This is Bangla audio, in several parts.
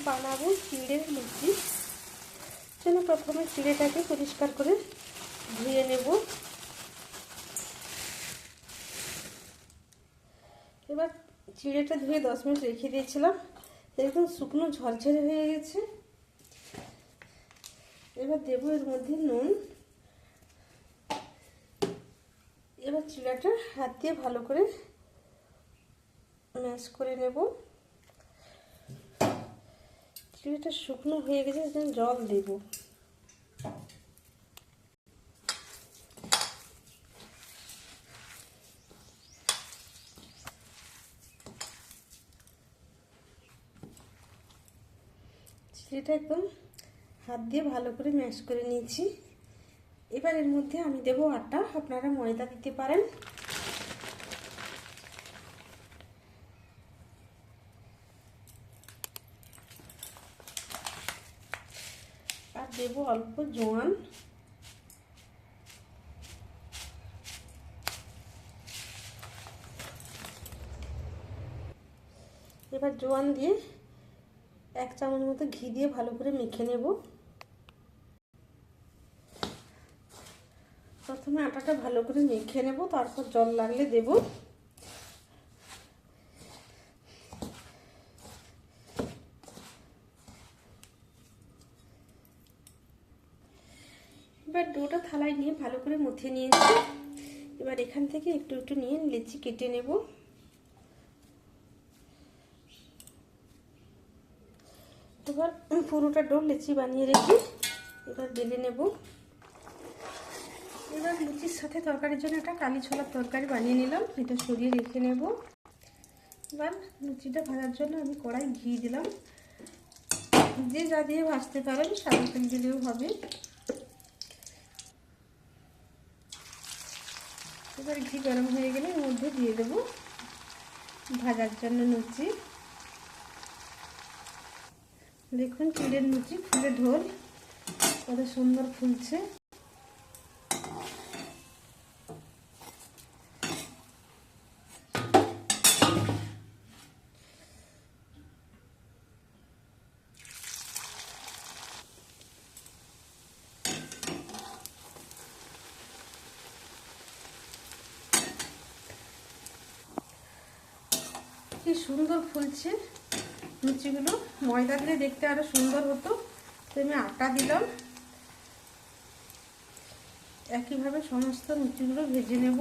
বানাবো চিড়ের লুচি। জন্য প্রথমে চিড়েটাকে পরিষ্কার করে ধুয়ে নেব। এবার চিড়েটা ধুয়ে 10 মিনিট রেখে দিয়েছিলাম, একদম শুকনো ঝরঝরে হয়ে গেছে। এবার দেবো এর মধ্যে নুন। এবার চিড়াটা হাত দিয়ে ভালো করে ম্যাশ করে নেব। চিড়েটা শুকনো হয়ে গেছে, জল দেব। চিড়েটা একদম হাত দিয়ে ভালো করে ম্যাশ করে নিয়েছি। এবার এর মধ্যে আমি দেব আটা, আপনারা ময়দা দিতে পারেন। আর দেব অল্প জোয়ান। এবার জোয়ান দিয়ে 1 চামচ মতো ঘি দিয়ে ভালো করে মেখে নেব। প্রথমে আটাটা ভালো করে মেখে নেব, তারপর জল লাগলে দেব। এবার ডোটা থালায় নিয়ে ভালো করে মুথে নিয়েছি। এবার এখান থেকে একটু একটু নিয়ে লেচি কেটে নেব। এবার পুরোটা ডো লেচি বানিয়ে রেখে এবার বেলে নেব। এবার লুচির সাথে তরকারির জন্য একটা কালি ছোলার তরকারি বানিয়ে নিলাম, এটা সরিয়ে রেখে নেব। এবার লুচিটা ভাজার জন্য আমি কড়াই ঘি দিলাম। যে যা দিয়ে ভাজতে পারেন, সাদা তেল দিলেও হবে। এবার ঘি গরম হয়ে গেলে এর মধ্যে দিয়ে দেব ভাজার জন্য লুচি। দেখুন চিড়ের লুচি ফুলে ঢোল, কত সুন্দর ফুলছে। কি সুন্দর ফুলছে লুচিগুলো। ময়দা দিলে দেখতে আরো সুন্দর হতো, তো আমি আটা দিলাম। একইভাবে সমস্ত লুচিগুলো ভেজে নেব।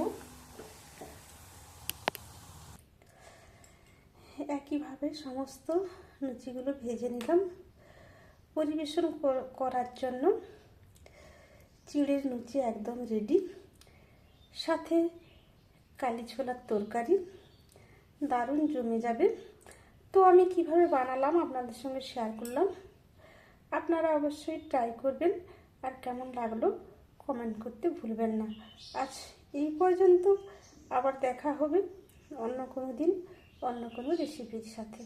একইভাবে সমস্ত লুচিগুলো ভেজে নিলাম। পরিবেশন করার জন্য চিড়ের লুচি একদম রেডি, সাথে কালি ছোলার তরকারি, দারুণ জমে যাবে। তো আমি কিভাবে বানালাম আপনাদের সঙ্গে শেয়ার করলাম। আপনারা অবশ্যই ট্রাই করবেন, আর কেমন লাগলো কমেন্ট করতে ভুলবেন না। আজ এই পর্যন্ত, আবার দেখা হবে অন্য কোনো দিন অন্য কোনো রেসিপির সাথে।